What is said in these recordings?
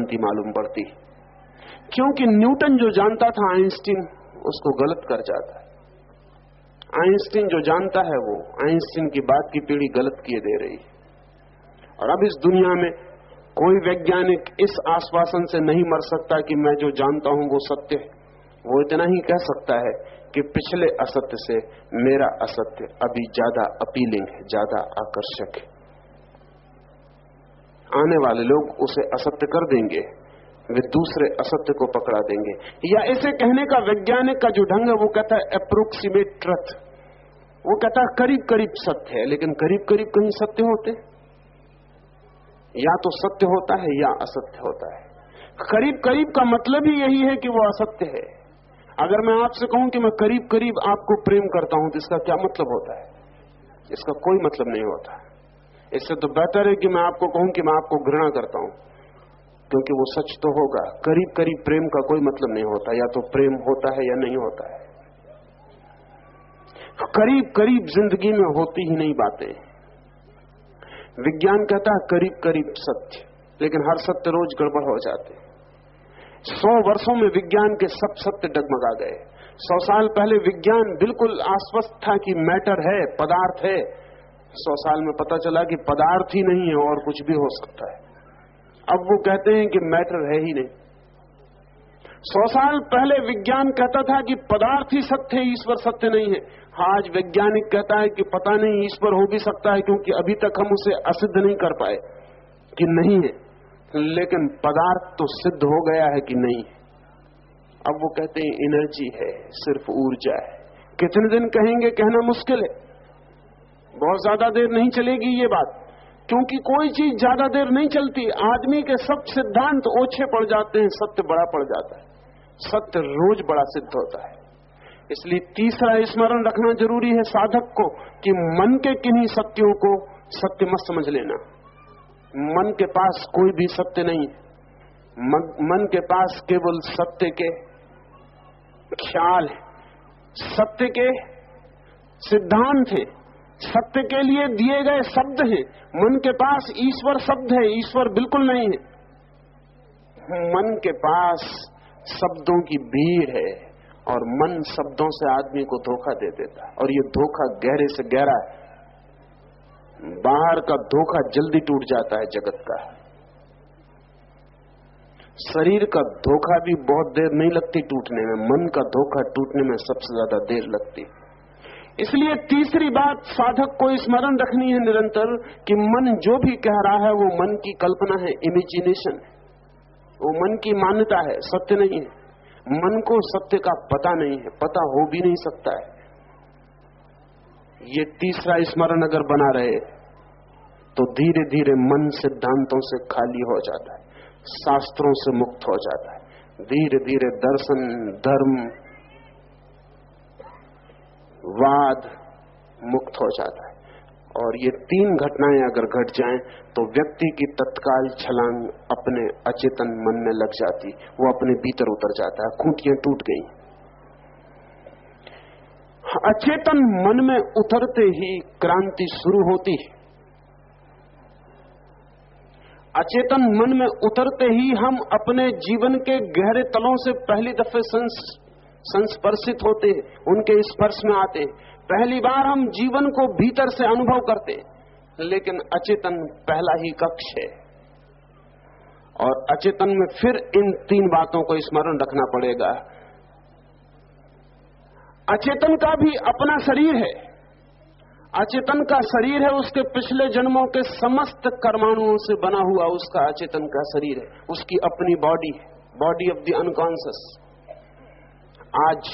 भ्रांति मालूम पड़ती, क्योंकि न्यूटन जो जानता था आइंस्टीन उसको गलत कर जाता है। आइंस्टीन जो जानता है वो आइंस्टीन की बात की पीढ़ी गलत किए दे रही है। और अब इस दुनिया में कोई वैज्ञानिक इस आश्वासन से नहीं मर सकता कि मैं जो जानता हूं वो सत्य है। वो इतना ही कह सकता है कि पिछले असत्य से मेरा असत्य अभी ज्यादा अपीलिंग है, ज्यादा आकर्षक है। आने वाले लोग उसे असत्य कर देंगे, वे दूसरे असत्य को पकड़ा देंगे। या इसे कहने का वैज्ञानिक का जो ढंग है वो कहता है अप्रोक्सीमेट ट्रुथ, वो कहता है करीब करीब सत्य है। लेकिन करीब करीब कहीं सत्य होते, या तो सत्य होता है या असत्य होता है। करीब करीब का मतलब ही यही है कि वो असत्य है। अगर मैं आपसे कहूं कि मैं करीब करीब आपको प्रेम करता हूं तो इसका क्या मतलब होता है? इसका कोई मतलब नहीं होता। इससे तो बेहतर है कि मैं आपको कहूं कि मैं आपको घृणा करता हूं, क्योंकि वो सच तो होगा। करीब करीब प्रेम का कोई मतलब नहीं होता, या तो प्रेम होता है या नहीं होता है। करीब करीब जिंदगी में होती ही नहीं बातें। विज्ञान कहता है करीब करीब सत्य, लेकिन हर सत्य रोज गड़बड़ हो जाते। 100 वर्षों में विज्ञान के सब सत्य डगमगा गए। 100 साल पहले विज्ञान बिल्कुल आश्वस्त था कि मैटर है, पदार्थ है। 100 साल में पता चला कि पदार्थ ही नहीं है और कुछ भी हो सकता है। अब वो कहते हैं कि मैटर है ही नहीं। 100 साल पहले विज्ञान कहता था कि पदार्थ ही सत्य है, ईश्वर सत्य नहीं है। आज वैज्ञानिक कहता है कि पता नहीं ईश्वर हो भी सकता है, क्योंकि अभी तक हम उसे असिद्ध नहीं कर पाए कि नहीं है। लेकिन पदार्थ तो सिद्ध हो गया है कि नहीं है। अब वो कहते हैं एनर्जी है, सिर्फ ऊर्जा है। कितने दिन कहेंगे, कहना मुश्किल है। बहुत ज्यादा देर नहीं चलेगी ये बात, क्योंकि कोई चीज ज्यादा देर नहीं चलती। आदमी के सब सिद्धांत ओछे पड़ जाते हैं, सत्य बड़ा पड़ जाता है। सत्य रोज बड़ा सिद्ध होता है। इसलिए तीसरा स्मरण रखना जरूरी है साधक को कि मन के किन्हीं सत्यों को सत्य मत समझ लेना। मन के पास कोई भी सत्य नहीं है। मन के पास केवल सत्य के ख्याल है, सत्य के सिद्धांत है, सत्य के लिए दिए गए शब्द हैं। मन के पास ईश्वर शब्द है, ईश्वर बिल्कुल नहीं है। मन के पास शब्दों की भीड़ है और मन शब्दों से आदमी को धोखा दे देता है। और ये धोखा गहरे से गहरा है। बाहर का धोखा जल्दी टूट जाता है जगत का। शरीर का धोखा भी बहुत देर नहीं लगती टूटने में, मन का धोखा टूटने में सबसे ज्यादा देर लगती। इसलिए तीसरी बात साधक को स्मरण रखनी है निरंतर कि मन जो भी कह रहा है वो मन की कल्पना है, इमेजिनेशन है, वो मन की मान्यता है, सत्य नहीं है। मन को सत्य का पता नहीं है, पता हो भी नहीं सकता है। ये तीसरा स्मरण अगर बना रहे तो धीरे धीरे मन सिद्धांतों से खाली हो जाता है, शास्त्रों से मुक्त हो जाता है। धीरे धीरे दर्शन, धर्म, वाद मुक्त हो जाता है। और ये 3 घटनाएं अगर घट जाएं तो व्यक्ति की तत्काल छलांग अपने अचेतन मन में लग जाती, वो अपने भीतर उतर जाता है। खूंटियां टूट गई। अचेतन मन में उतरते ही क्रांति शुरू होती है। अचेतन मन में उतरते ही हम अपने जीवन के गहरे तलों से पहली दफे संस्पर्शित होते हैं, उनके स्पर्श में आते हैं। पहली बार हम जीवन को भीतर से अनुभव करते हैं। लेकिन अचेतन पहला ही कक्ष है। और अचेतन में फिर इन 3 बातों को स्मरण रखना पड़ेगा। अचेतन का भी अपना शरीर है। अचेतन का शरीर है, उसके पिछले जन्मों के समस्त कर्माणुओं से बना हुआ उसका अचेतन का शरीर है। उसकी अपनी बॉडी है, बॉडी ऑफ द अनकॉन्शियस। आज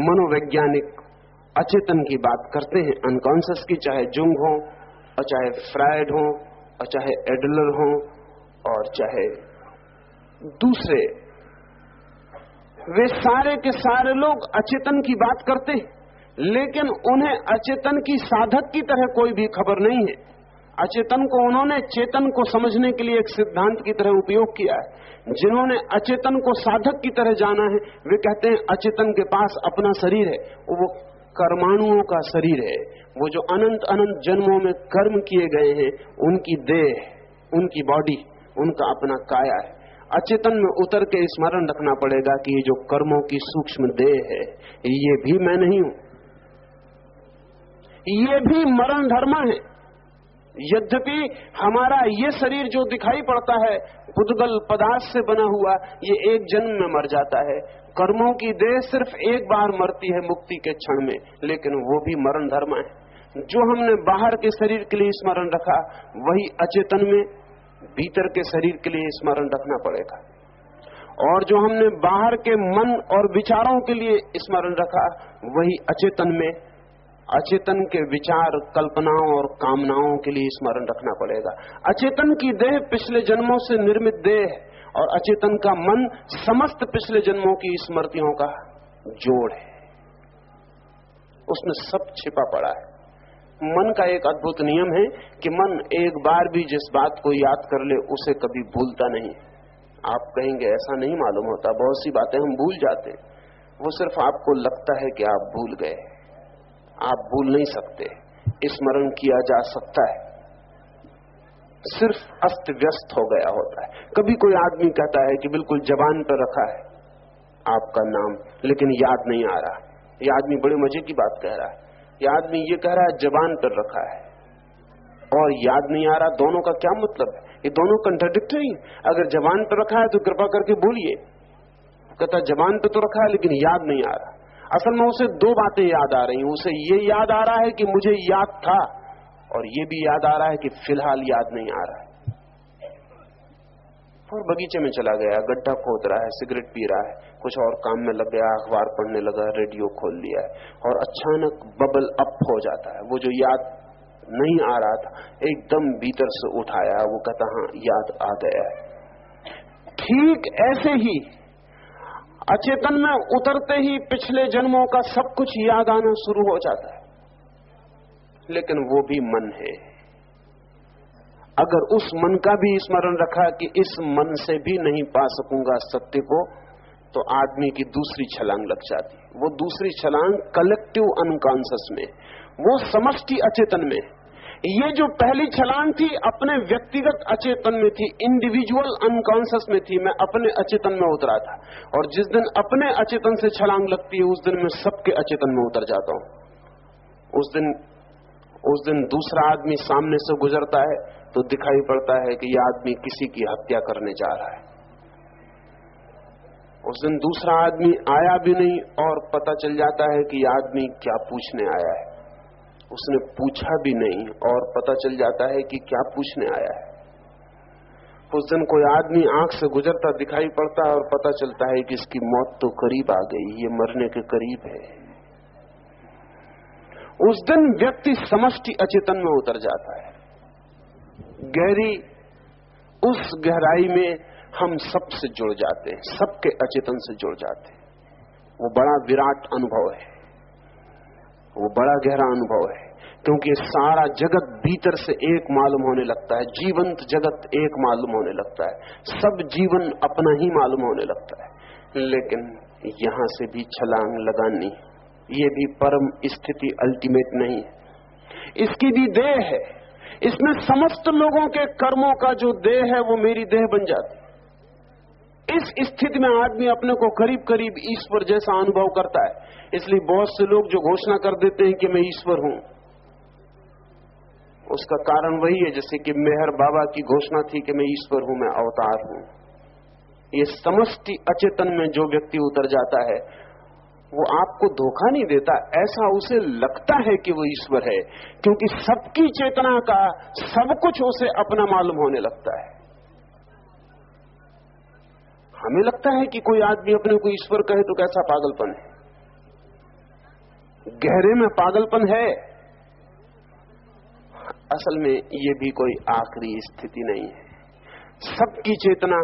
मनोवैज्ञानिक अचेतन की बात करते हैं, अनकॉन्शियस की, चाहे जुंग हो और चाहे फ्रायड हो और चाहे एडलर हो और चाहे दूसरे, वे सारे के सारे लोग अचेतन की बात करते हैं। लेकिन उन्हें अचेतन की साधक की तरह कोई भी खबर नहीं है। अचेतन को उन्होंने चेतन को समझने के लिए एक सिद्धांत की तरह उपयोग किया है। जिन्होंने अचेतन को साधक की तरह जाना है वे कहते हैं अचेतन के पास अपना शरीर है, वो कर्माणुओं का शरीर है। वो जो अनंत अनंत जन्मों में कर्म किए गए हैं उनकी देह, उनकी बॉडी, उनका अपना काया है। अचेतन में उतर के स्मरण रखना पड़ेगा कि ये जो कर्मों की सूक्ष्म देह है, ये भी मैं नहीं हूं, ये भी मरण धर्म है। यद्यपि हमारा ये शरीर जो दिखाई पड़ता है पुद्गल पदार्थ से बना हुआ, ये एक जन्म में मर जाता है। कर्मों की देह सिर्फ एक बार मरती है मुक्ति के क्षण में, लेकिन वो भी मरण धर्म है। जो हमने बाहर के शरीर के लिए स्मरण रखा, वही अचेतन में भीतर के शरीर के लिए स्मरण रखना पड़ेगा। और जो हमने बाहर के मन और विचारों के लिए स्मरण रखा, वही अचेतन में अचेतन के विचार, कल्पनाओं और कामनाओं के लिए स्मरण रखना पड़ेगा। अचेतन की देह पिछले जन्मों से निर्मित देह है, और अचेतन का मन समस्त पिछले जन्मों की स्मृतियों का जोड़ है। उसमें सब छिपा पड़ा है। मन का एक अद्भुत नियम है कि मन एक बार भी जिस बात को याद कर ले उसे कभी भूलता नहीं। आप कहेंगे ऐसा नहीं मालूम होता, बहुत सी बातें हम भूल जाते, वो सिर्फ आपको लगता है कि आप भूल गए। आप भूल नहीं सकते, स्मरण किया जा सकता है, सिर्फ अस्त व्यस्त हो गया होता है। कभी कोई आदमी कहता है कि बिल्कुल जबान पर रखा है आपका नाम, लेकिन याद नहीं आ रहा। ये आदमी बड़े मजे की बात कह रहा है। ये आदमी ये कह रहा है जबान पर रखा है और याद नहीं आ रहा, दोनों का क्या मतलब है? ये दोनों कंट्राडिक्टरी। अगर जबान पर रखा है तो कृपा करके बोलिए। कहता जबान पर तो रखा है लेकिन याद नहीं आ रहा। असल में उसे दो बातें याद आ रही हैं। उसे ये याद आ रहा है कि मुझे याद था, और ये भी याद आ रहा है कि फिलहाल याद नहीं आ रहा है। और बगीचे में चला गया, गड्ढा खोद रहा है, सिगरेट पी रहा है, कुछ और काम में लग गया, अखबार पढ़ने लगा, रेडियो खोल लिया है, और अचानक बबल अप हो जाता है। वो जो याद नहीं आ रहा था एकदम भीतर से उठाया, वो कहता हाँ याद आ गया है। ठीक ऐसे ही अचेतन में उतरते ही पिछले जन्मों का सब कुछ याद आना शुरू हो जाता है, लेकिन वो भी मन है। अगर उस मन का भी स्मरण रखा कि इस मन से भी नहीं पा सकूंगा सत्य को, तो आदमी की दूसरी छलांग लग जाती। वो दूसरी छलांग कलेक्टिव अनकॉन्शियस में, वो समष्टि अचेतन में। ये जो पहली छलांग थी अपने व्यक्तिगत अचेतन में थी, इंडिविजुअल अनकॉन्शियस में थी, मैं अपने अचेतन में उतरा था। और जिस दिन अपने अचेतन से छलांग लगती है उस दिन मैं सबके अचेतन में उतर जाता हूं। उस दिन दूसरा आदमी सामने से गुजरता है तो दिखाई पड़ता है कि यह आदमी किसी की हत्या करने जा रहा है। उस दिन दूसरा आदमी आया भी नहीं और पता चल जाता है कि यह आदमी क्या पूछने आया है। उसने पूछा भी नहीं और पता चल जाता है कि क्या पूछने आया है। उस दिन कोई आदमी आंख से गुजरता दिखाई पड़ता है और पता चलता है कि इसकी मौत तो करीब आ गई, ये मरने के करीब है। उस दिन व्यक्ति समष्टि अचेतन में उतर जाता है। गहरी उस गहराई में हम सबसे जुड़ जाते हैं, सबके अचेतन से जुड़ जाते हैं। वो बड़ा विराट अनुभव है, वो बड़ा गहरा अनुभव है, क्योंकि सारा जगत भीतर से एक मालूम होने लगता है। जीवंत जगत एक मालूम होने लगता है, सब जीवन अपना ही मालूम होने लगता है। लेकिन यहां से भी छलांग लगानी, ये भी परम स्थिति अल्टीमेट नहीं है। इसकी भी देह है, इसमें समस्त लोगों के कर्मों का जो देह है वो मेरी देह बन जाती। इस स्थिति में आदमी अपने को करीब करीब ईश्वर जैसा अनुभव करता है। इसलिए बहुत से लोग जो घोषणा कर देते हैं कि मैं ईश्वर हूं, उसका कारण वही है जैसे कि मेहर बाबा की घोषणा थी कि मैं ईश्वर हूं, मैं अवतार हूं। ये समष्टि अचेतन में जो व्यक्ति उतर जाता है वो आपको धोखा नहीं देता, ऐसा उसे लगता है कि वो ईश्वर है, क्योंकि सबकी चेतना का सब कुछ उसे अपना मालूम होने लगता है। हमें लगता है कि कोई आदमी अपने को ईश्वर कहे तो कैसा पागलपन है। गहरे में पागलपन है। असल में ये भी कोई आखिरी स्थिति नहीं है। सबकी चेतना,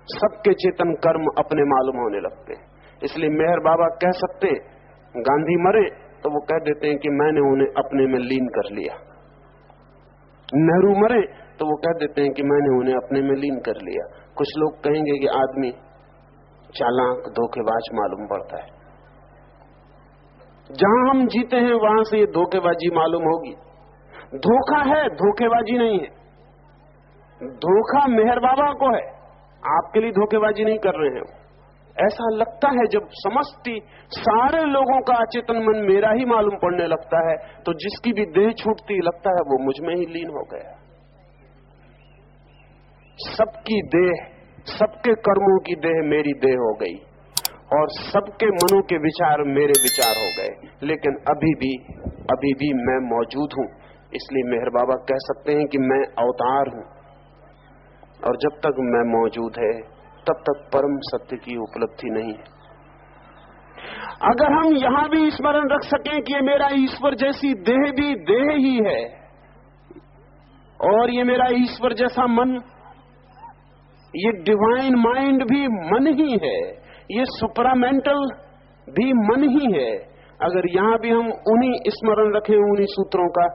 सबके चेतन कर्म अपने मालूम होने लगते हैं। इसलिए मेहर बाबा कह सकते, गांधी मरे तो वो कह देते हैं कि मैंने उन्हें अपने में लीन कर लिया। नेहरू मरे तो वो कह देते हैं कि मैंने उन्हें अपने में लीन कर लिया। कुछ लोग कहेंगे कि आदमी चालाक धोखेबाज मालूम पड़ता है। जहां हम जीते हैं वहां से ये धोखेबाजी मालूम होगी। धोखा है, धोखेबाजी नहीं है। धोखा मेहर बाबा को है, आपके लिए धोखेबाजी नहीं कर रहे हैं। ऐसा लगता है जब समष्टि सारे लोगों का अचेतन मन मेरा ही मालूम पड़ने लगता है, तो जिसकी भी देह छूटती लगता है वो मुझ में ही लीन हो गया। सबकी देह, सबके कर्मों की देह मेरी देह हो गई और सबके मनों के विचार मेरे विचार हो गए, लेकिन अभी भी मैं मौजूद हूं। इसलिए मेहर बाबा कह सकते हैं कि मैं अवतार हूं, और जब तक मैं मौजूद है तब तक परम सत्य की उपलब्धि नहीं है। अगर हम यहां भी स्मरण रख सकें कि ये मेरा ईश्वर जैसी देह भी देह ही है, और ये मेरा ईश्वर जैसा मन, ये डिवाइन माइंड भी मन ही है, ये सुपरामेंटल भी मन ही है, अगर यहां भी हम उन्हीं स्मरण रखें उन्हीं सूत्रों का,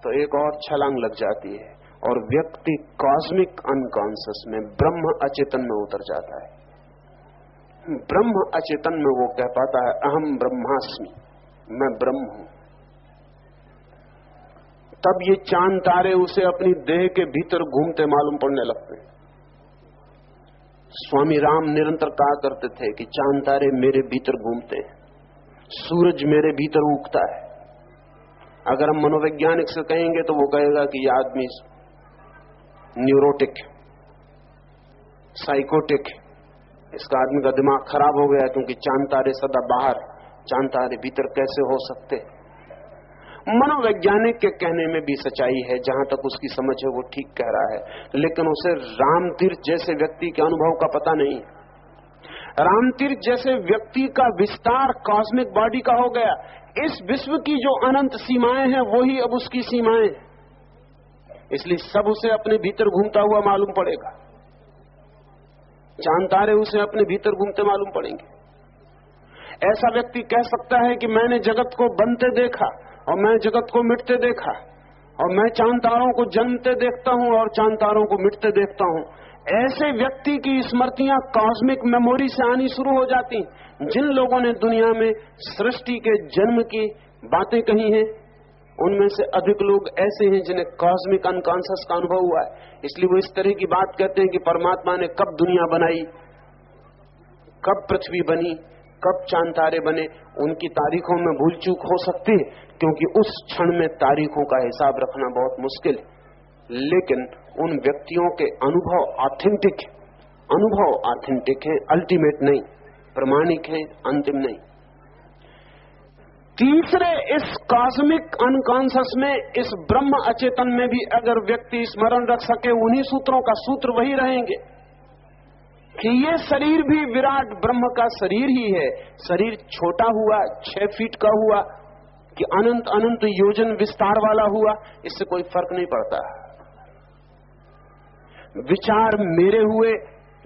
तो एक और छलांग लग जाती है और व्यक्ति कॉस्मिक अनकॉन्शियस में, ब्रह्म अचेतन में उतर जाता है। ब्रह्म अचेतन में वो कह पाता है अहम ब्रह्मास्मि, मैं ब्रह्म हूं। तब ये चांद तारे उसे अपनी देह के भीतर घूमते मालूम पड़ने लगते हैं। स्वामी राम निरंतर कहा करते थे कि चांद तारे मेरे भीतर घूमते हैं, सूरज मेरे भीतर उगता है। अगर हम मनोवैज्ञानिक से कहेंगे तो वो कहेगा कि ये आदमी न्यूरोटिक, साइकोटिक, इसका आदमी का दिमाग खराब हो गया, क्योंकि चांद तारे सदा बाहर, चांद तारे भीतर कैसे हो सकते। मनोवैज्ञानिक के कहने में भी सच्चाई है, जहां तक उसकी समझ है वो ठीक कह रहा है, लेकिन उसे रामतीर्थ जैसे व्यक्ति के अनुभव का पता नहीं। रामतीर्थ जैसे व्यक्ति का विस्तार कॉस्मिक बॉडी का हो गया। इस विश्व की जो अनंत सीमाएं हैं वही अब उसकी सीमाएं, इसलिए सब उसे अपने भीतर घूमता हुआ मालूम पड़ेगा। चांद तारे उसे अपने भीतर घूमते मालूम पड़ेंगे। ऐसा व्यक्ति कह सकता है कि मैंने जगत को बनते देखा और मैं जगत को मिटते देखा, और मैं चांद तारों को जन्मते देखता हूं और चांद तारों को मिटते देखता हूं। ऐसे व्यक्ति की स्मृतियां कॉस्मिक मेमोरी से आनी शुरू हो जाती। जिन लोगों ने दुनिया में सृष्टि के जन्म की बातें कही हैं, उनमें से अधिक लोग ऐसे हैं जिन्हें कॉस्मिक अनकॉन्शियस का अनुभव हुआ है। इसलिए वो इस तरह की बात कहते हैं कि परमात्मा ने कब दुनिया बनाई, कब पृथ्वी बनी, कब चांद तारे बने, उनकी तारीखों में भूल चूक हो सकती है, क्योंकि उस क्षण में तारीखों का हिसाब रखना बहुत मुश्किल है। लेकिन उन व्यक्तियों के अनुभव ऑथेंटिक है, अनुभव ऑथेंटिक है, अल्टीमेट नहीं, प्रमाणिक है, अंतिम नहीं। तीसरे, इस कॉस्मिक अनकॉन्शियस में, इस ब्रह्म अचेतन में भी अगर व्यक्ति स्मरण रख सके, उन्हीं सूत्रों का सूत्र वही रहेंगे कि ये शरीर भी विराट ब्रह्म का शरीर ही है। शरीर छोटा हुआ, 6 फीट का हुआ कि अनंत अनंत योजन विस्तार वाला हुआ, इससे कोई फर्क नहीं पड़ता। विचार मेरे हुए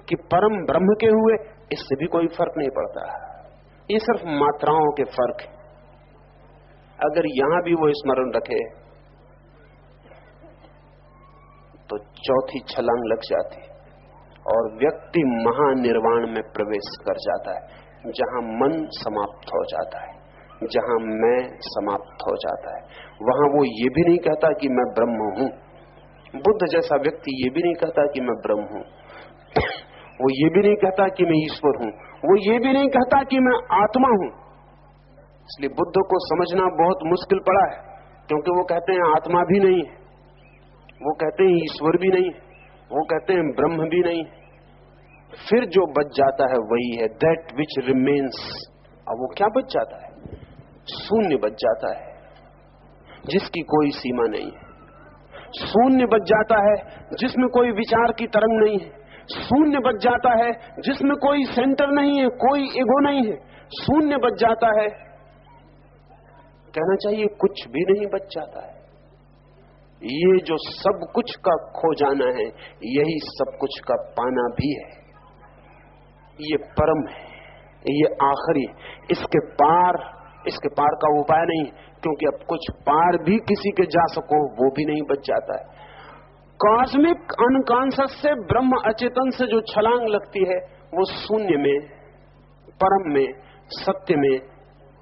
कि परम ब्रह्म के हुए, इससे भी कोई फर्क नहीं पड़ता। ये सिर्फ मात्राओं के फर्क है। अगर यहां भी वो स्मरण रखे तो चौथी छलांग लग जाती और व्यक्ति महानिर्वाण में प्रवेश कर जाता है, जहां मन समाप्त हो जाता है, जहां मैं समाप्त हो जाता है। वहां वो ये भी नहीं कहता कि मैं ब्रह्म हूं। बुद्ध जैसा व्यक्ति ये भी नहीं कहता कि मैं ब्रह्म हूं, वो ये भी नहीं कहता कि मैं ईश्वर हूं, वो ये भी नहीं कहता कि मैं आत्मा हूं। इसलिए बुद्ध को समझना बहुत मुश्किल पड़ा है, क्योंकि वो कहते हैं आत्मा भी नहीं है, वो कहते हैं ईश्वर भी नहीं है, वो कहते हैं ब्रह्म भी नहीं है। फिर जो बच जाता है वही है दैट विच रिमेन्स। अब वो क्या बच जाता है? शून्य बच जाता है, जिसकी कोई सीमा नहीं है। शून्य बच जाता है जिसमें कोई विचार की तरंग नहीं है। शून्य बच जाता है जिसमें कोई सेंटर नहीं है, कोई ईगो नहीं है। शून्य बच जाता है, कहना चाहिए कुछ भी नहीं बच जाता है। ये जो सब कुछ का खो जाना है, यही सब कुछ का पाना भी है। ये परम है, ये आखिरी, इसके पार का उपाय नहीं, क्योंकि अब कुछ पार भी किसी के जा सको वो भी नहीं बच जाता है। कॉस्मिक अनकॉन्शियस से ब्रह्म अचेतन से जो छलांग लगती है, वो शून्य में, परम में, सत्य में,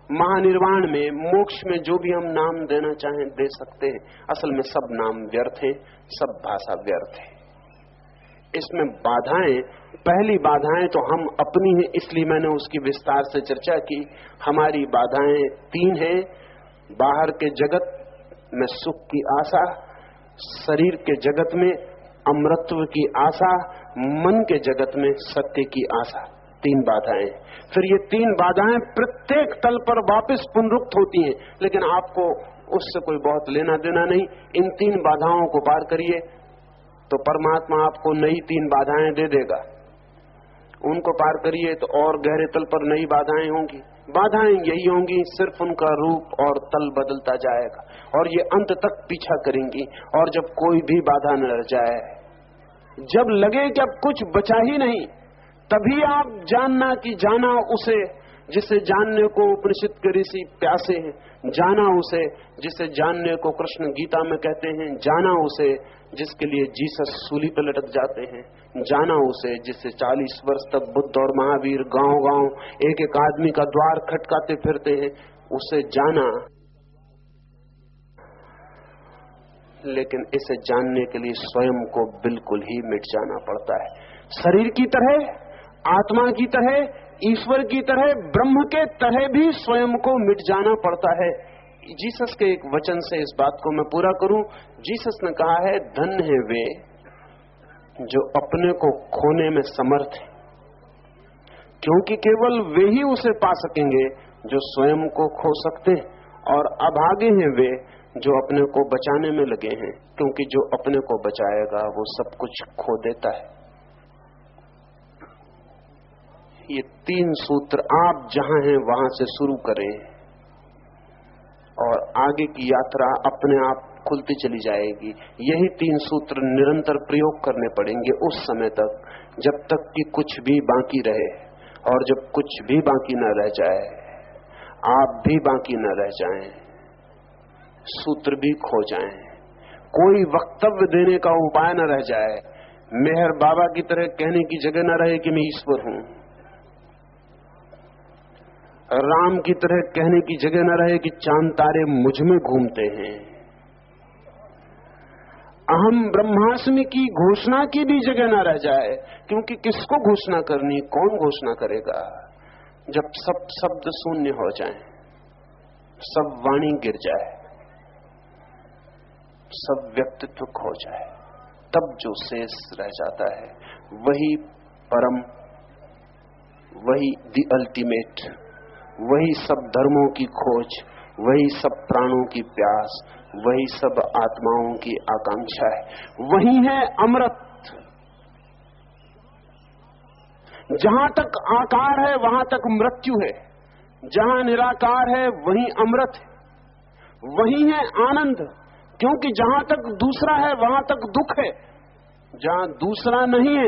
महानिर्वाण में, मोक्ष में, जो भी हम नाम देना चाहें दे सकते हैं। असल में सब नाम व्यर्थ है, सब भाषा व्यर्थ है। इसमें बाधाएं, पहली बाधाएं तो हम अपनी हैं, इसलिए मैंने उसकी विस्तार से चर्चा की। हमारी बाधाएं 3 हैं। बाहर के जगत में सुख की आशा, शरीर के जगत में अमरत्व की आशा, मन के जगत में सत्य की आशा। 3 बाधाएं। फिर ये 3 बाधाएं प्रत्येक तल पर वापस पुनरुक्त होती हैं, लेकिन आपको उससे कोई बहुत लेना देना नहीं। इन 3 बाधाओं को पार करिए तो परमात्मा आपको नई 3 बाधाएं दे देगा। उनको पार करिए तो और गहरे तल पर नई बाधाएं होंगी। बाधाएं यही होंगी, सिर्फ उनका रूप और तल बदलता जाएगा और ये अंत तक पीछा करेंगी। और जब कोई भी बाधा न रह जाए, जब लगे कि अब कुछ बचा ही नहीं, तभी आप जानना कि जाना उसे जिसे जानने को उपनिषद के ऋषि प्यासे हैं, जाना उसे जिसे जानने को कृष्ण गीता में कहते हैं, जाना उसे जिसके लिए जीसस सूली पर लटक जाते हैं, जाना उसे जिससे 40 वर्ष तक बुद्ध और महावीर गांव-गांव एक एक आदमी का द्वार खटकाते फिरते हैं, उसे जाना। लेकिन इसे जानने के लिए स्वयं को बिल्कुल ही मिट जाना पड़ता है। शरीर की तरह, आत्मा की तरह, ईश्वर की तरह, ब्रह्म के तरह भी स्वयं को मिट जाना पड़ता है। जीसस के एक वचन से इस बात को मैं पूरा करूं। जीसस ने कहा है, धन्य है वे जो अपने को खोने में समर्थ हैं, क्योंकि केवल वे ही उसे पा सकेंगे जो स्वयं को खो सकते हैं। और अभागे हैं वे जो अपने को बचाने में लगे हैं, क्योंकि जो अपने को बचाएगा वो सब कुछ खो देता है। ये 3 सूत्र आप जहां हैं वहां से शुरू करें और आगे की यात्रा अपने आप खुलती चली जाएगी। यही 3 सूत्र निरंतर प्रयोग करने पड़ेंगे उस समय तक, जब तक कि कुछ भी बाकी रहे। और जब कुछ भी बाकी न रह जाए, आप भी बाकी न रह जाएं, सूत्र भी खो जाएं, कोई वक्तव्य देने का उपाय न रह जाए, मेहर बाबा की तरह कहने की जगह न रहे कि मैं ईश्वर हूं, राम की तरह कहने की जगह न रहे कि चांद तारे मुझ में घूमते हैं, अहम ब्रह्मास्मि की घोषणा की भी जगह न रह जाए। क्योंकि किसको घोषणा करनी, कौन घोषणा करेगा? जब सब शब्द शून्य हो जाएं, सब वाणी गिर जाए, सब व्यक्तित्व खो जाए, तब जो शेष रह जाता है वही परम, वही द अल्टीमेट, वही सब धर्मों की खोज, वही सब प्राणों की प्यास, वही सब आत्माओं की आकांक्षा है, वही है अमृत। जहां तक आकार है वहां तक मृत्यु है, जहां निराकार है वहीं अमृत है, वही है आनंद। क्योंकि जहां तक दूसरा है वहां तक दुख है, जहां दूसरा नहीं है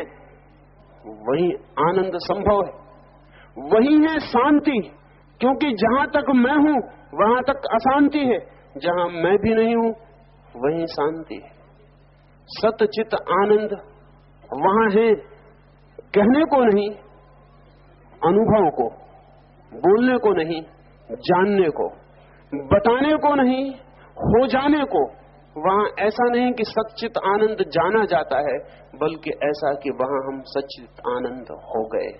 वहीं आनंद संभव है। वही है शांति, क्योंकि जहां तक मैं हूं वहां तक अशांति है, जहां मैं भी नहीं हूं वहीं शांति है। सतचित आनंद वहां है, कहने को नहीं, अनुभव को, बोलने को नहीं, जानने को, बताने को नहीं, हो जाने को। वहां ऐसा नहीं कि सच्चित आनंद जाना जाता है, बल्कि ऐसा कि वहां हम सच्चित आनंद हो गए।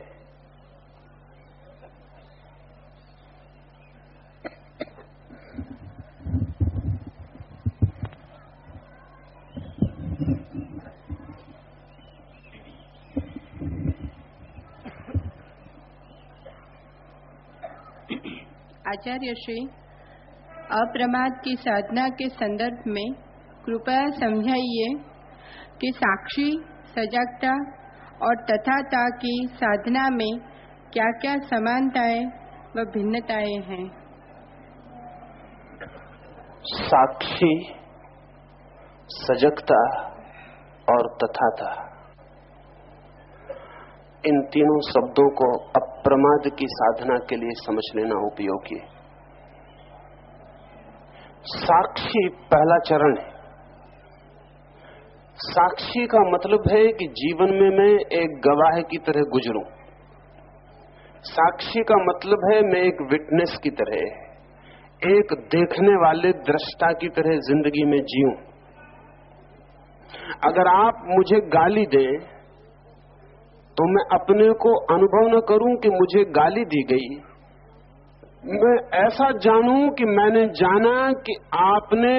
आचार्य श्री, अप्रमाद की साधना के संदर्भ में कृपया समझाइए कि साक्षी, सजगता और तथाता की साधना में क्या क्या समानताएं व भिन्नताएं हैं। साक्षी, सजगता और तथाता, इन तीनों शब्दों को अप्रमाद की साधना के लिए समझ लेना उपयोगी है। साक्षी पहला चरण है। साक्षी का मतलब है कि जीवन में मैं एक गवाह की तरह गुजरूं। साक्षी का मतलब है मैं एक विटनेस की तरह, एक देखने वाले दृष्टा की तरह जिंदगी में जीऊं। अगर आप मुझे गाली दें तो मैं अपने को अनुभव न करूं कि मुझे गाली दी गई, मैं ऐसा जानूं कि मैंने जाना कि आपने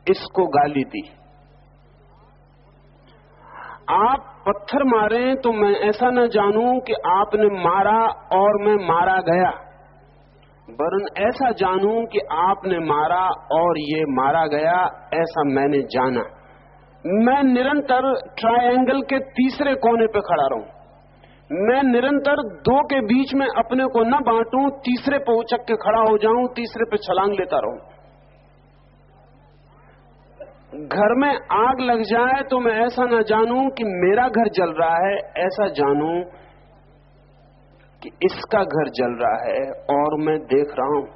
इसको गाली दी। आप पत्थर मारे तो मैं ऐसा न जानूं कि आपने मारा और मैं मारा गया, वरन ऐसा जानूं कि आपने मारा और ये मारा गया, ऐसा मैंने जाना। मैं निरंतर ट्रायंगल के तीसरे कोने पे खड़ा रहूं, मैं निरंतर दो के बीच में अपने को न बांटूं, तीसरे पे उचक के खड़ा हो जाऊं, तीसरे पे छलांग लेता रहूं। घर में आग लग जाए तो मैं ऐसा न जानूं कि मेरा घर जल रहा है, ऐसा जानूं कि इसका घर जल रहा है और मैं देख रहा हूं।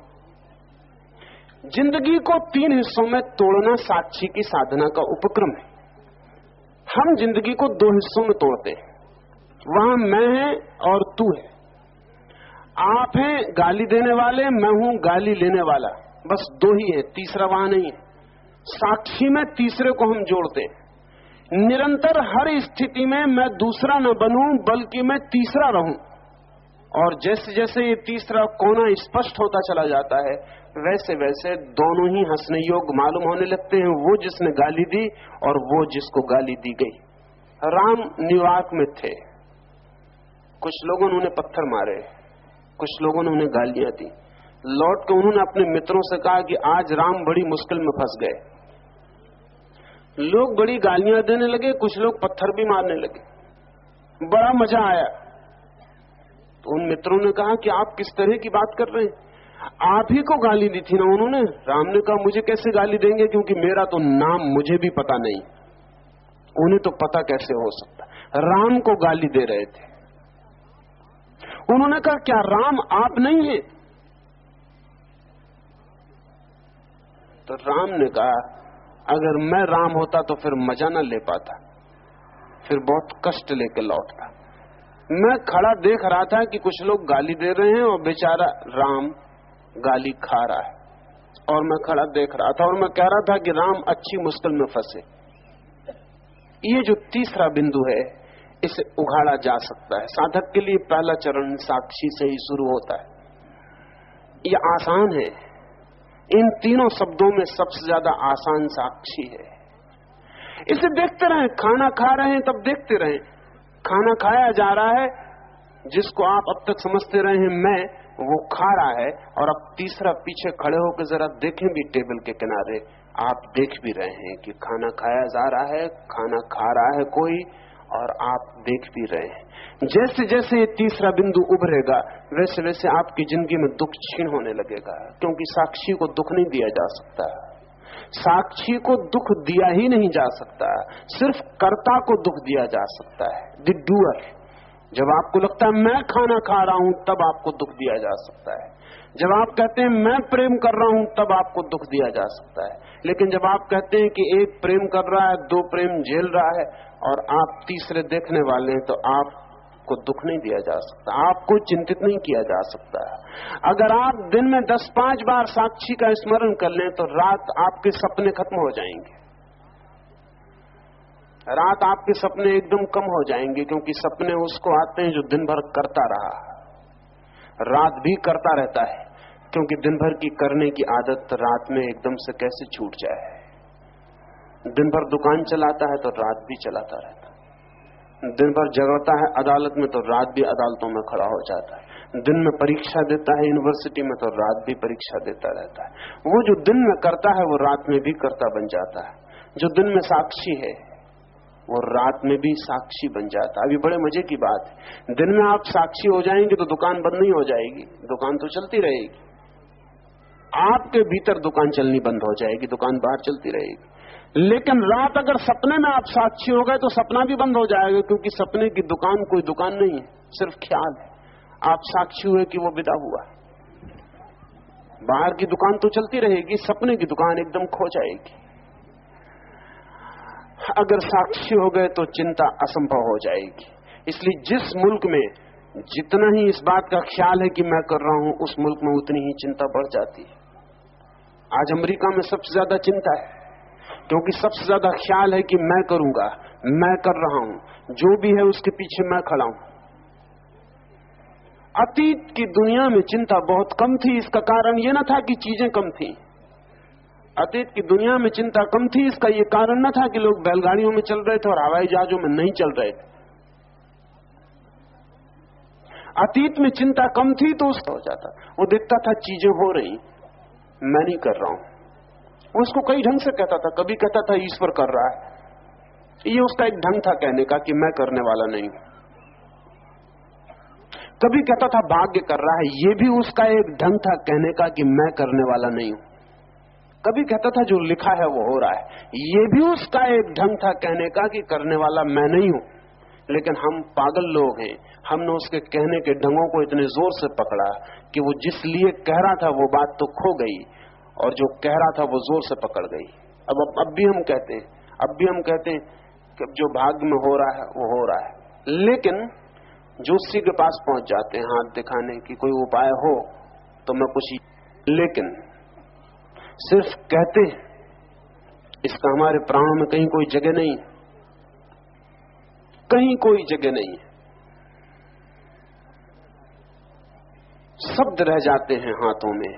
जिंदगी को 3 हिस्सों में तोड़ना साक्षी की साधना का उपक्रम है। हम जिंदगी को 2 हिस्सों में तोड़ते हैं, वहां मैं है और तू है। आप हैं गाली देने वाले, मैं हूं गाली लेने वाला, बस 2 ही है, तीसरा वहां नहीं है। साक्षी में तीसरे को हम जोड़ते हैं। निरंतर हर स्थिति में मैं दूसरा न बनूं बल्कि मैं तीसरा रहूं, और जैसे जैसे ये तीसरा कोना स्पष्ट होता चला जाता है, वैसे वैसे दोनों ही हंसने योग्य मालूम होने लगते हैं, वो जिसने गाली दी और वो जिसको गाली दी गई। राम न्यूयॉर्क में थे, कुछ लोगों ने उन्हें पत्थर मारे, कुछ लोगों ने उन्हें गालियां दी। लौट के उन्होंने अपने मित्रों से कहा कि आज राम बड़ी मुश्किल में फंस गए। लोग बड़ी गालियां देने लगे, कुछ लोग पत्थर भी मारने लगे, बड़ा मजा आया। तो उन मित्रों ने कहा कि आप किस तरह की बात कर रहे हैं, आप ही को गाली दी थी ना उन्होंने। राम ने कहा मुझे कैसे गाली देंगे, क्योंकि मेरा तो नाम मुझे भी पता नहीं, उन्हें तो पता कैसे हो सकता। राम को गाली दे रहे थे। उन्होंने कहा क्या राम आप नहीं है? तो राम ने कहा अगर मैं राम होता तो फिर मजा न ले पाता, फिर बहुत कष्ट लेके लौटता। मैं खड़ा देख रहा था कि कुछ लोग गाली दे रहे हैं और बेचारा राम गाली खा रहा है, और मैं खड़ा देख रहा था और मैं कह रहा था कि राम अच्छी मुश्किल में फंसे। ये जो तीसरा बिंदु है, इसे उघाड़ा जा सकता है। साधक के लिए पहला चरण साक्षी से ही शुरू होता है। ये आसान है, इन तीनों शब्दों में सबसे ज्यादा आसान साक्षी है। इसे देखते रहें, खाना खा रहे हैं तब देखते रहें, खाना खाया जा रहा है, जिसको आप अब तक समझते रहे हैं मैं, वो खा रहा है, और अब तीसरा पीछे खड़े होकर जरा देखें भी टेबल के किनारे, आप देख भी रहे हैं कि खाना खाया जा रहा है, खाना खा रहा है कोई, और आप देख भी रहे हैं। जैसे जैसे ये तीसरा बिंदु उभरेगा, वैसे वैसे आपकी जिंदगी में दुख क्षीण होने लगेगा, क्योंकि साक्षी को दुख नहीं दिया जा सकता। साक्षी को दुख दिया ही नहीं जा सकता, सिर्फ कर्ता को दुख दिया जा सकता है, द डूअर। जब आपको लगता है मैं खाना खा रहा हूं, तब आपको दुख दिया जा सकता है। जब आप कहते हैं मैं प्रेम कर रहा हूं, तब आपको दुख दिया जा सकता है। लेकिन जब आप कहते हैं कि एक प्रेम कर रहा है, 2 प्रेम झेल रहा है, और आप तीसरे देखने वाले हैं, तो आपको दुख नहीं दिया जा सकता, आपको चिंतित नहीं किया जा सकता। अगर आप दिन में 10-5 बार साक्षी का स्मरण कर लें, तो रात आपके सपने खत्म हो जाएंगे। रात आपके सपने एकदम कम हो जाएंगे, क्योंकि सपने उसको आते हैं जो दिन भर करता रहा। रात भी करता रहता है, क्योंकि दिन भर की करने की आदत रात में एकदम से कैसे छूट जाए। दिन भर दुकान चलाता है तो रात भी चलाता रहता है। दिन भर झगड़ता है अदालत में, तो रात भी अदालतों में खड़ा हो जाता है। दिन में परीक्षा देता है यूनिवर्सिटी में, तो रात भी परीक्षा देता रहता है। वो जो दिन में करता है, वो रात में भी करता बन जाता है। जो दिन में साक्षी है, वो रात में भी साक्षी बन जाता है। अभी बड़े मजे की बात है, दिन में आप साक्षी हो जाएंगे तो दुकान बंद नहीं हो जाएगी, दुकान तो चलती रहेगी। आपके भीतर दुकान चलनी बंद हो जाएगी, दुकान बाहर चलती रहेगी। लेकिन रात अगर सपने में आप साक्षी हो गए, तो सपना भी बंद हो जाएगा, क्योंकि सपने की दुकान कोई दुकान नहीं है, सिर्फ ख्याल है। आप साक्षी हुए कि वो विदा हुआ। बाहर की दुकान तो चलती रहेगी, सपने की दुकान एकदम खो जाएगी। अगर साक्षी हो गए तो चिंता असंभव हो जाएगी। इसलिए जिस मुल्क में जितना ही इस बात का ख्याल है कि मैं कर रहा हूं, उस मुल्क में उतनी ही चिंता बढ़ जाती है। आज अमेरिका में सबसे ज्यादा चिंता है, क्योंकि सबसे ज्यादा ख्याल है कि मैं करूंगा, मैं कर रहा हूं, जो भी है उसके पीछे मैं खड़ा हूं। अतीत की दुनिया में चिंता बहुत कम थी। इसका कारण यह न था कि चीजें कम थी। अतीत की दुनिया में चिंता कम थी, इसका यह कारण न था कि लोग बैलगाड़ियों में चल रहे थे और हवाई जहाजों में नहीं चल रहे थे। अतीत में चिंता कम थी तो उसका हो जाता, वो देखता था चीजें हो रही, मैं नहीं कर रहा हूं। वो उसको कई ढंग से कहता था। कभी कहता था ईश्वर कर रहा है, ये उसका एक ढंग था कहने का कि मैं करने वाला नहीं। कभी कहता था भाग्य कर रहा है, ये भी उसका एक ढंग था कहने का कि मैं करने वाला नहीं हूं। कभी कहता था जो लिखा है वो हो रहा है, ये भी उसका एक ढंग था कहने का कि करने वाला मैं नहीं हूं। लेकिन हम पागल लोग हैं, हमने उसके कहने के ढंगों को इतने जोर से पकड़ा कि वो जिस लिए कह रहा था वो बात तो खो गई और जो कह रहा था वो जोर से पकड़ गई। अब भी हम कहते हैं कि जो भाग्य में हो रहा है वो हो रहा है, लेकिन ज्योतिषी के पास पहुंच जाते हैं हाथ दिखाने की कोई उपाय हो तो मैं कुछ, लेकिन सिर्फ कहते इसका हमारे प्राणों में कहीं कोई जगह नहीं, कहीं कोई जगह नहीं है। शब्द रह जाते हैं हाथों में।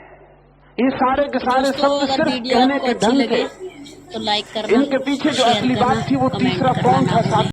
ये सारे के सारे शब्द सिर्फ कहने के ढंग थे। तो लाइक करना, इनके पीछे जो असली बात थी वो तीसरा कौन था।